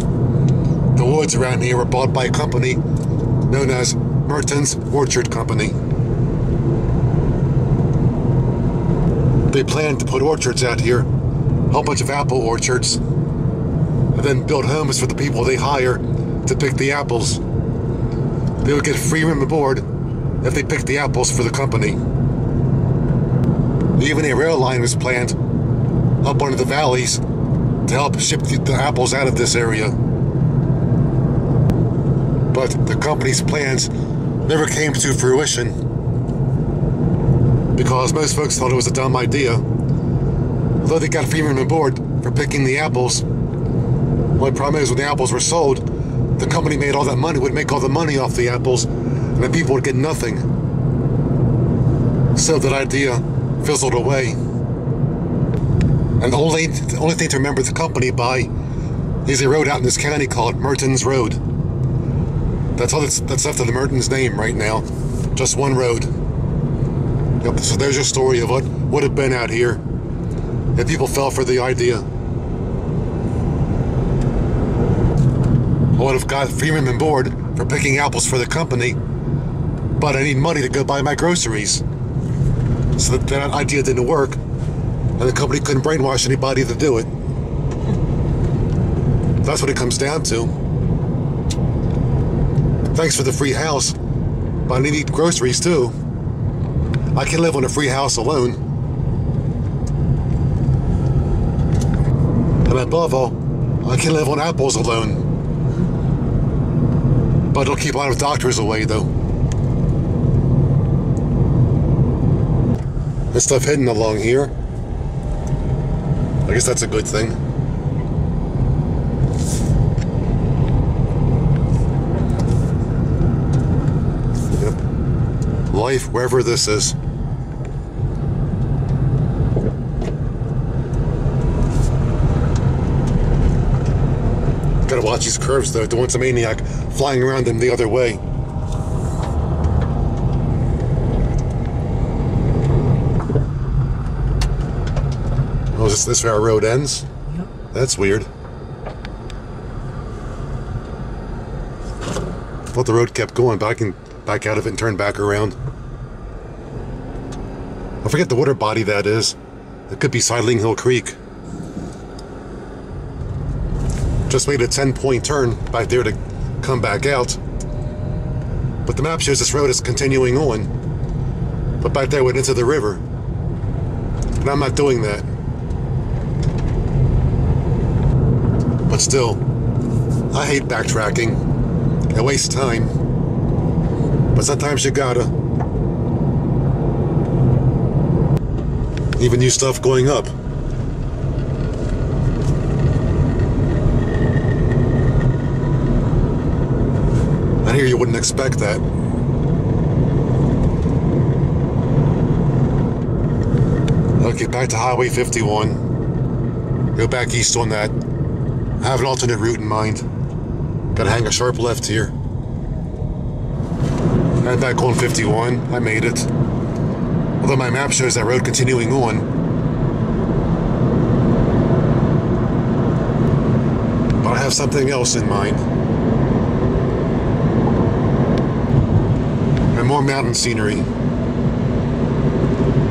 the woods around here were bought by a company known as Mertens Orchard Company. They planned to put orchards out here, a whole bunch of apple orchards, and then build homes for the people they hire to pick the apples. They would get free room and board if they picked the apples for the company. Even a rail line was planned up one of the valleys to help ship the apples out of this area. But the company's plans never came to fruition because most folks thought it was a dumb idea. Although they got free room and board for picking the apples, the problem is when the apples were sold, the company made all that money, would make all the money off the apples, and the people would get nothing. So that idea fizzled away. And the only thing to remember the company by is a road out in this county called Mertens Road. That's all that's left of the Mertens name right now. Just one road. Yep, so there's your story of what would have been out here if people fell for the idea. I would have got free room and board for picking apples for the company, but I need money to go buy my groceries. So that idea didn't work, and the company couldn't brainwash anybody to do it. That's what it comes down to. Thanks for the free house, but I need groceries too. I can't live on a free house alone. And above all, I can't live on apples alone. But it'll keep a lot of doctors away though. There's stuff hidden along here. I guess that's a good thing. Yep. Life wherever this is. Gotta watch these curves though. Don't want some maniac flying around them the other way. Oh, is this where our road ends? Yep. That's weird. Thought the road kept going, but I can back out of it and turn back around. I forget the water body that is. It could be Sidling Hill Creek. Just made a 10-point turn back there to come back out. But the map shows this road is continuing on. But back there went into the river. And I'm not doing that. But still, I hate backtracking. It wastes time. But sometimes you gotta. Even new stuff going up. I hear you wouldn't expect that. Okay, back to Highway 51. Go back east on that. I have an alternate route in mind. Gotta hang a sharp left here. And back on 51. I made it. Although my map shows that road continuing on. But I have something else in mind. And more mountain scenery.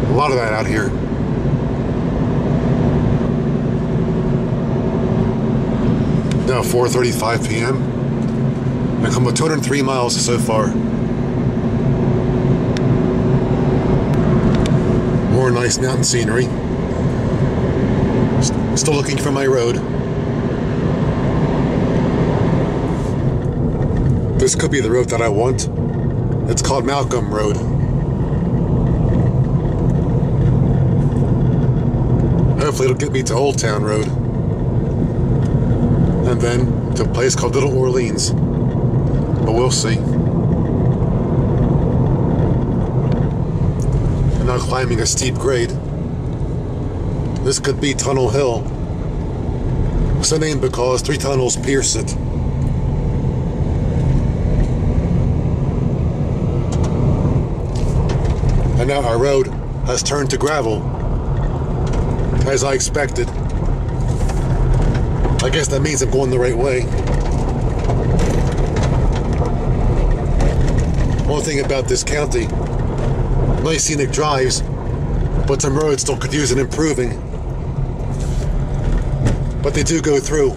A lot of that out here. Now 4:35 p.m. I've come 203 miles so far. More nice mountain scenery. Still looking for my road. This could be the road that I want. It's called Malcolm Road. Hopefully it'll get me to Oldtown Road. And then to a place called Little Orleans. But we'll see. I'm now climbing a steep grade. This could be Tunnel Hill. It's named because 3 tunnels pierce it. And now our road has turned to gravel, as I expected. I guess that means I'm going the right way. One thing about this county, nice scenic drives, but some roads still could use an improving. But they do go through.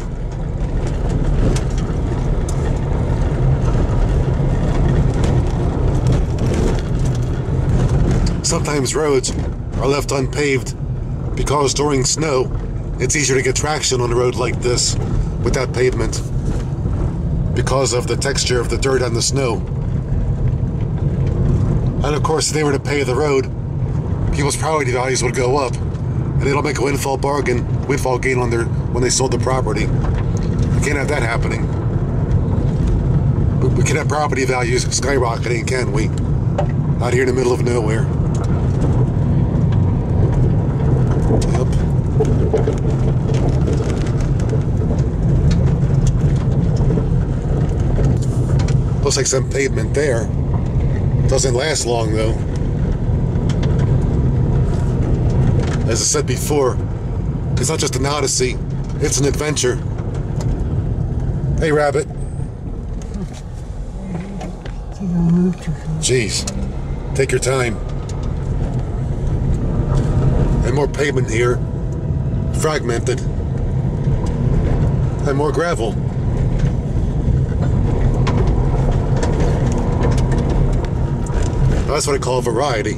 Sometimes roads are left unpaved because during snow, it's easier to get traction on a road like this without pavement because of the texture of the dirt and the snow. And of course, if they were to pave the road, people's property values would go up, and it'll make a windfall gain on their when they sold the property. We can't have that happening. We can't have property values skyrocketing, can we? Out here in the middle of nowhere. Looks like some pavement there. Doesn't last long though. As I said before, it's not just an Odyssey, it's an adventure. Hey, Rabbit. Jeez, take your time. And more pavement here, fragmented, and more gravel. That's what I call variety.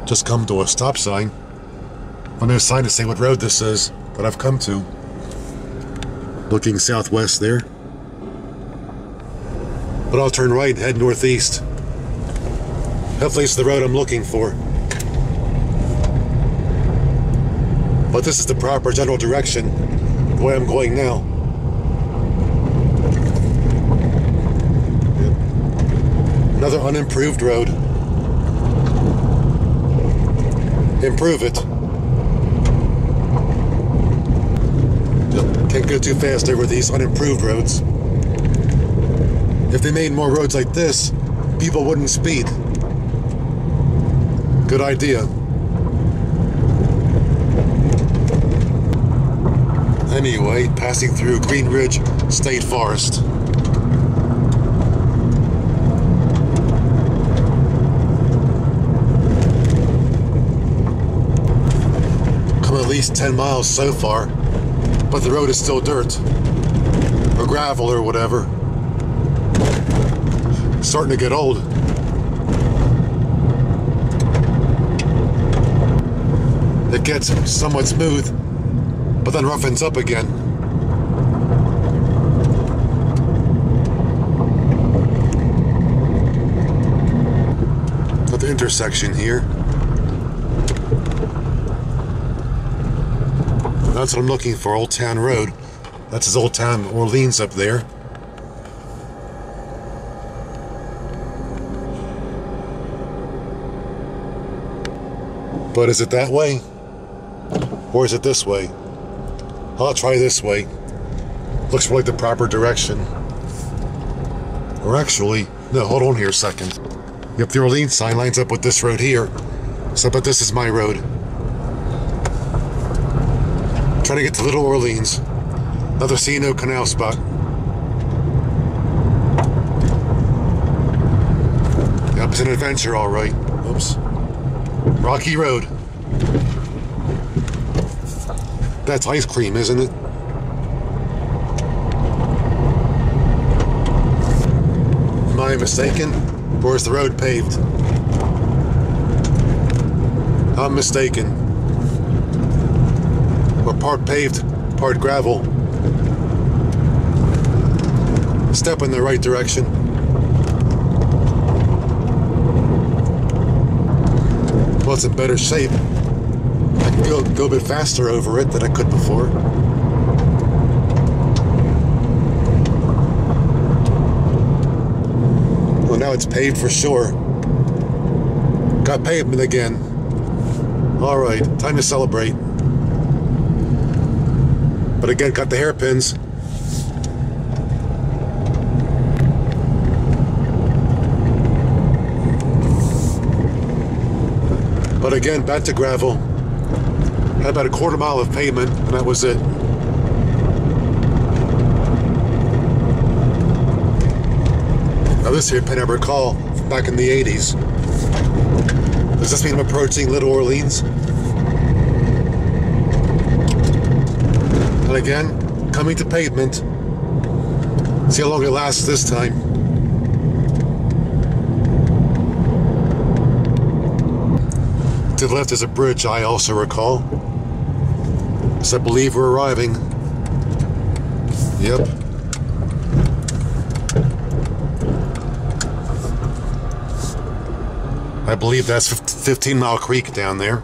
Just come to a stop sign. Well, no sign to say what road this is that I've come to. Looking southwest there. But I'll turn right and head northeast. Hopefully it's the road I'm looking for. But this is the proper general direction, the way I'm going now. Another unimproved road. Improve it. Can't go too fast over these unimproved roads. If they made more roads like this, people wouldn't speed. Good idea. Anyway, passing through Green Ridge State Forest. At least 10 miles so far, but the road is still dirt or gravel or whatever. It's starting to get old. It gets somewhat smooth, but then roughens up again. At the intersection here. That's what I'm looking for, Oldtown Road. That's his Oldtown Orleans up there. But is it that way? Or is it this way? I'll try this way. Looks like the proper direction. Or actually, no, hold on here a second. Yep, the Orleans sign lines up with this road here. So I bet this is my road. Trying to get to Little Orleans. Another C&O Canal spot. Yep, it's an adventure, all right. Oops. Rocky Road. That's ice cream, isn't it? Am I mistaken? Or is the road paved? I'm mistaken. Or part paved, part gravel. step in the right direction. Well, it's in better shape. I can go a bit faster over it than I could before. Well, now it's paved for sure. Got pavement again. All right, time to celebrate. But again, got the hairpins. But again, back to gravel. Had about a quarter mile of pavement, and that was it. Now this here pin I recall from back in the 80s. Does this mean I'm approaching Little Orleans? And again, coming to pavement. See how long it lasts this time. To the left is a bridge, I also recall. So I believe we're arriving. Yep. I believe that's 15 Mile Creek down there.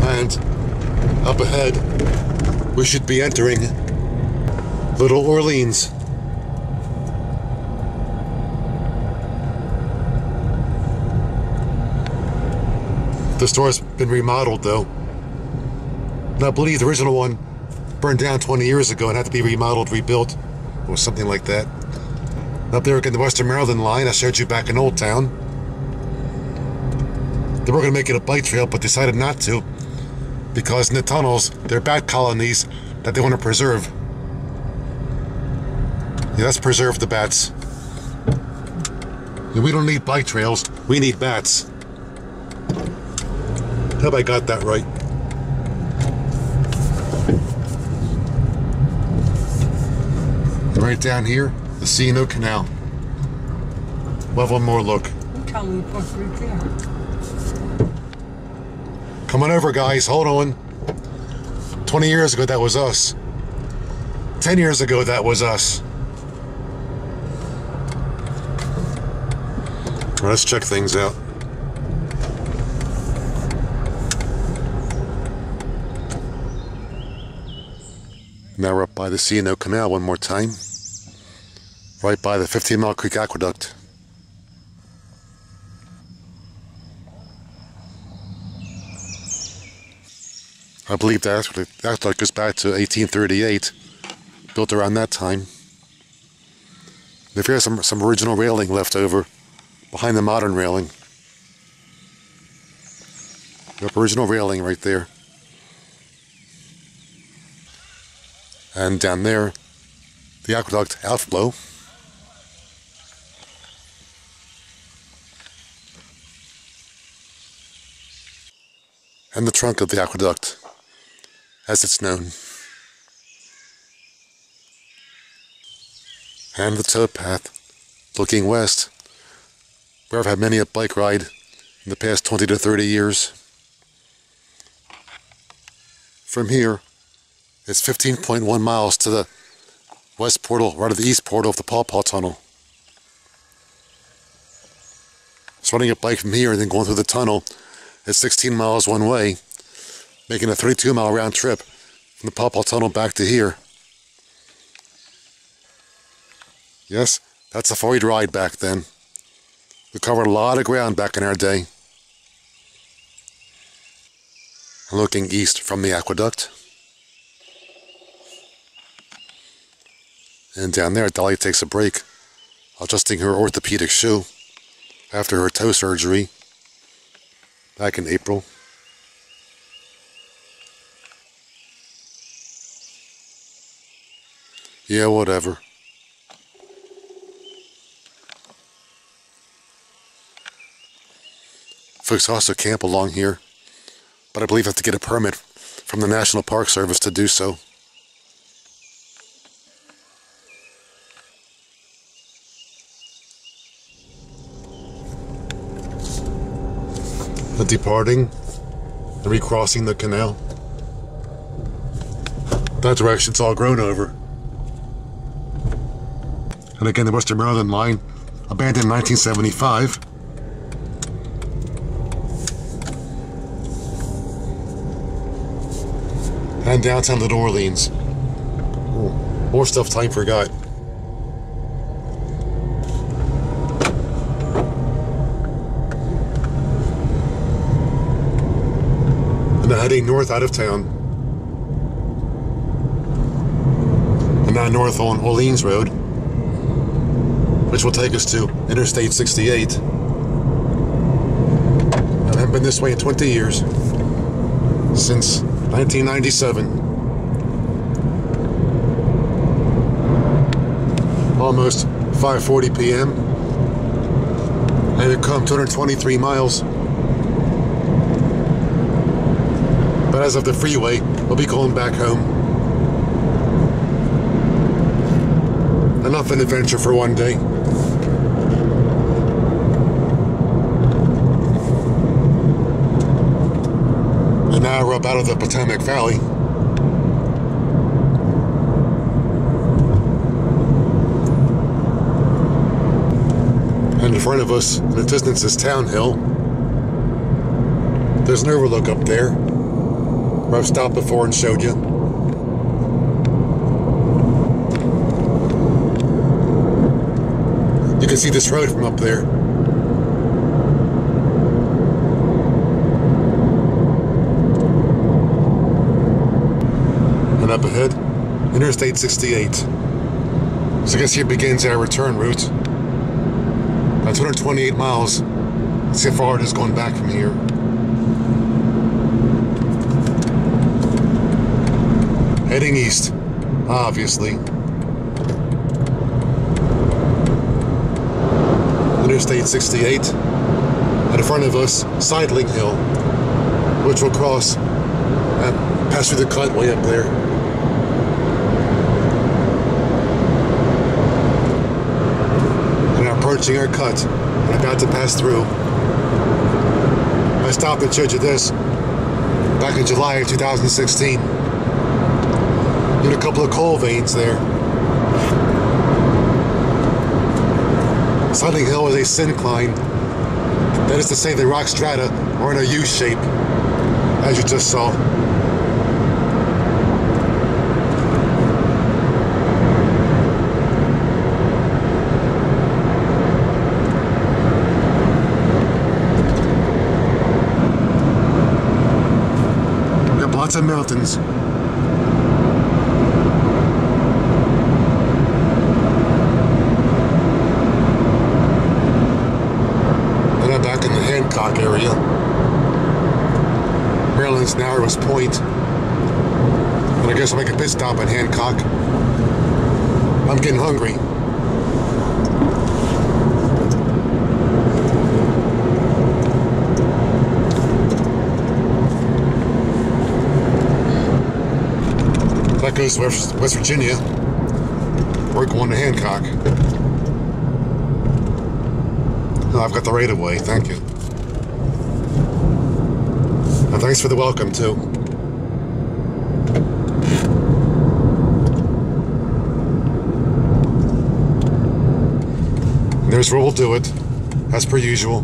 And up ahead, we should be entering Little Orleans. The store's been remodeled though. And I believe the original one burned down 20 years ago and had to be remodeled, rebuilt, or something like that. Up there again, the Western Maryland line I showed you back in Old Town. They were going to make it a bike trail, but decided not to because in the tunnels, there are bat colonies that they want to preserve. Yeah, let's preserve the bats. Yeah, we don't need bike trails, we need bats. Hope I got that right. And right down here, the C&O Canal. We'll have one more look. Come on over, guys, hold on. 20 years ago, that was us. 10 years ago, that was us. Well, let's check things out. Now we're up by the C&O Canal one more time. Right by the 15 Mile Creek Aqueduct. I believe that aqueduct goes back to 1838. Built around that time. If there's some original railing left over behind the modern railing. Yep, original railing right there. And down there, the aqueduct outflow. And the trunk of the aqueduct, as it's known. And the towpath, looking west, where I've had many a bike ride in the past 20 to 30 years. From here, it's 15.1 miles to the west portal, right at the east portal of the Paw Paw Tunnel. So running a bike from here and then going through the tunnel, it's 16 miles one way, making a 32-mile round trip from the Paw Paw Tunnel back to here. Yes, that's a 4-way ride back then. We covered a lot of ground back in our day. I'm looking east from the aqueduct. And down there, Dolly takes a break, adjusting her orthopedic shoe after her toe surgery back in April. Yeah, whatever. Folks also camp along here, but I believe I have to get a permit from the National Park Service to do so. Departing and recrossing the canal. That direction's all grown over. And again, the Western Maryland line, abandoned in 1975. And downtown Little Orleans. Ooh, more stuff time forgot. And now heading north out of town. And now north on Orleans Road, which will take us to Interstate 68. I haven't been this way in 20 years, since 1997. Almost 5:40 p.m. and we've come 223 miles. But as of the freeway, we'll be going back home. Enough an adventure for one day. And now we're up out of the Potomac Valley. And in front of us, in the distance, is Town Hill. There's an overlook up there, where I've stopped before and showed you. You can see this road from up there. And up ahead, Interstate 68. So I guess here begins our return route. That's 228 miles. Let's see how far it is going back from here. Heading east, obviously. Interstate 68. And in front of us, Sidling Hill, which will cross and pass through the cut way up there. And I'm approaching our cut and about to pass through. I stopped and showed you this back in July of 2016. Did a couple of coal veins there. Sidling Hill is a syncline. That is to say, the rock strata are in a U shape, as you just saw. We have lots of mountains. Area. Maryland's narrowest point. And I guess I'll make a pit stop in Hancock. I'm getting hungry. That goes to West Virginia. We're going to Hancock. Oh, I've got the right of way, thank you. And thanks for the welcome, too. And there's where we'll do it, as per usual.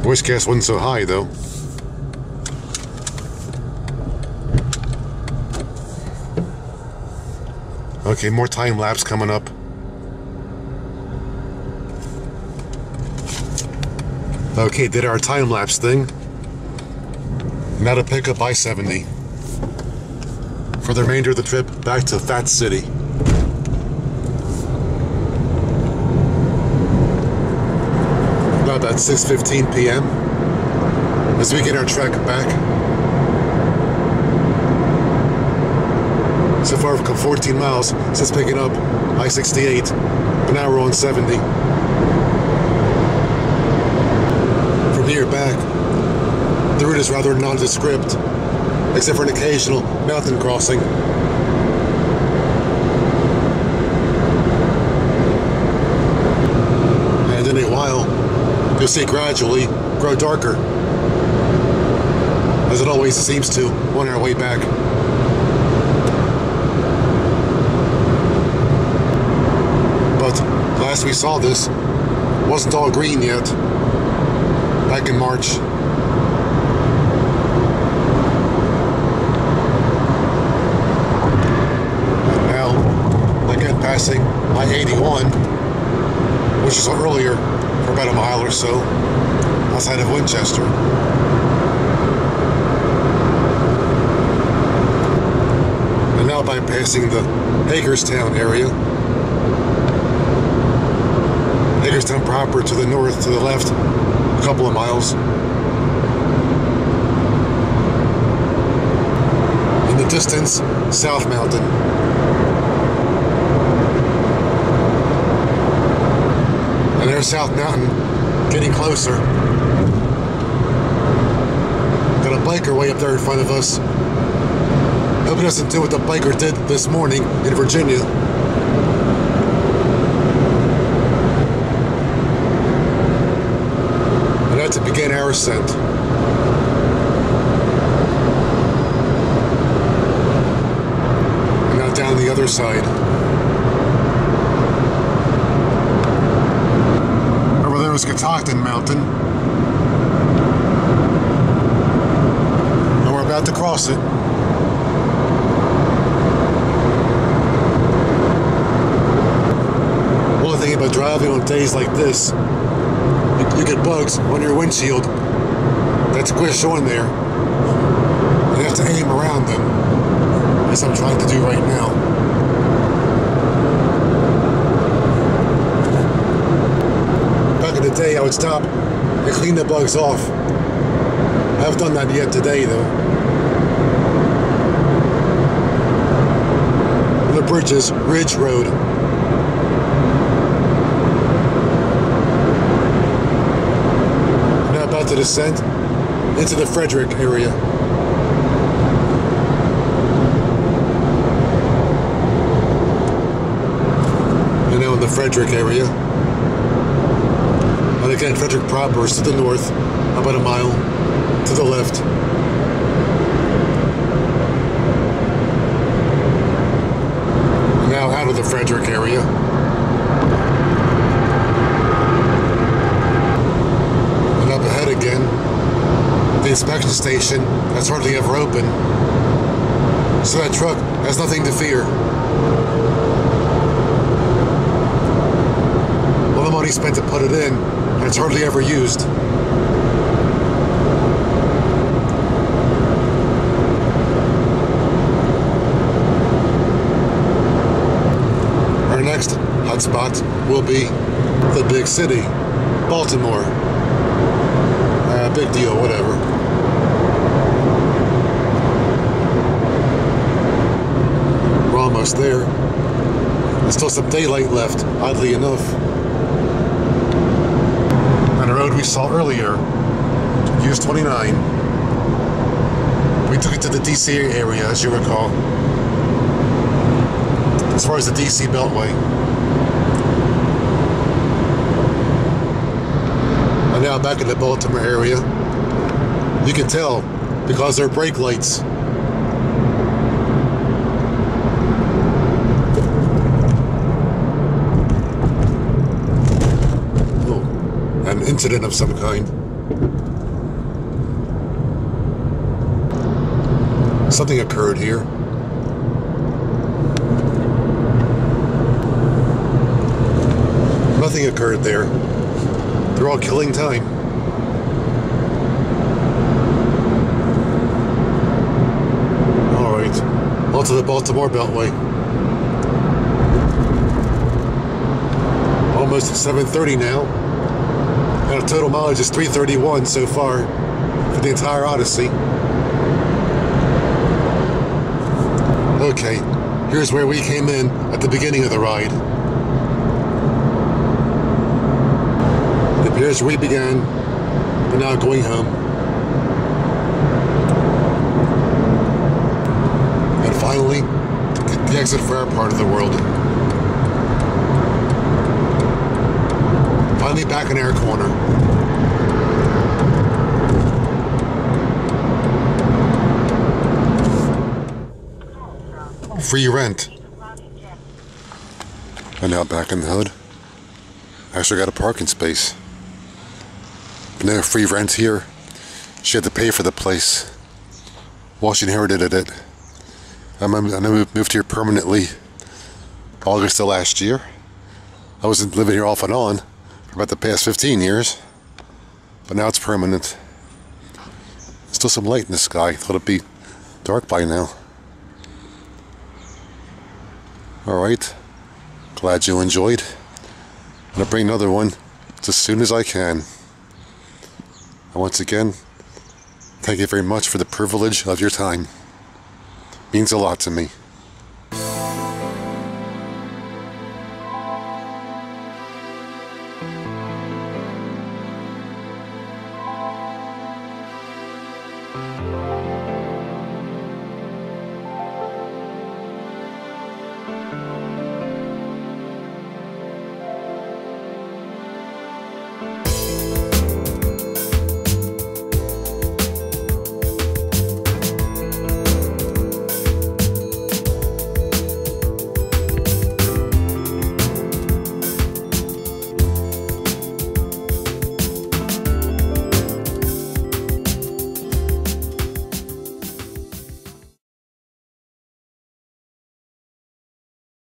Wish gas wasn't so high, though. Okay, more time lapse coming up. Okay, did our time lapse thing. Now to pick up I-70 for the remainder of the trip back to Fat City. Now about 6:15 p.m. as we get our trek back. So far we've come 14 miles since picking up I-68, but now we're on 70. From here back, the route is rather nondescript, except for an occasional mountain crossing. And in a while, you'll see it gradually grow darker, as it always seems to on our way back. But last we saw this, it wasn't all green yet, back in March. And now, again, passing I-81, which is earlier for about a mile or so outside of Winchester. And now bypassing the Hagerstown area. Hagerstown proper to the north, to the left, a couple of miles. In the distance, South Mountain. And there's South Mountain getting closer. Got a biker way up there in front of us. Hope it doesn't do what the biker did this morning in Virginia. And that's to begin our ascent. And now down the other side. Catoctin Mountain, and we're about to cross it. One thing about driving on days like this, you get bugs on your windshield that squish on there. You have to aim around them, as I'm trying to do right now. The day I would stop and clean the bugs off. I haven't done that yet today though. The bridge is Ridge Road. Now about to descend into the Frederick area. And now in the Frederick area. And again, Frederick proper is to the north, about a mile to the left. Now out of the Frederick area. And up ahead again, the inspection station that's hardly ever open. So that truck has nothing to fear. Well, the money spent to put it in, and it's hardly ever used. Our next hotspot will be the big city, Baltimore. Big deal, whatever. We're almost there. There's still some daylight left, oddly enough. On the road we saw earlier, US 29. We took it to the DC area, as you recall. As far as the DC Beltway. And now back in the Baltimore area. You can tell because there are brake lights. An incident of some kind. Something occurred here. Nothing occurred there. They're all killing time. All right, onto the Baltimore Beltway. Almost at 7:30 now. And our total mileage is 331 so far for the entire Odyssey. Okay, here's where we came in at the beginning of the ride. It appears we began, but now going home. And finally, the exit for our part of the world. Finally back in our corner. free rent. And now back in the hood. I actually got a parking space. But no free rent here. She had to pay for the place while she inherited it. I moved here permanently August of last year. I was living here off and on for about the past 15 years. But now it's permanent. Still some light in the sky. Thought it'd be dark by now. Alright. Glad you enjoyed. I'm going to bring another one as soon as I can. And once again, thank you very much for the privilege of your time. Means a lot to me.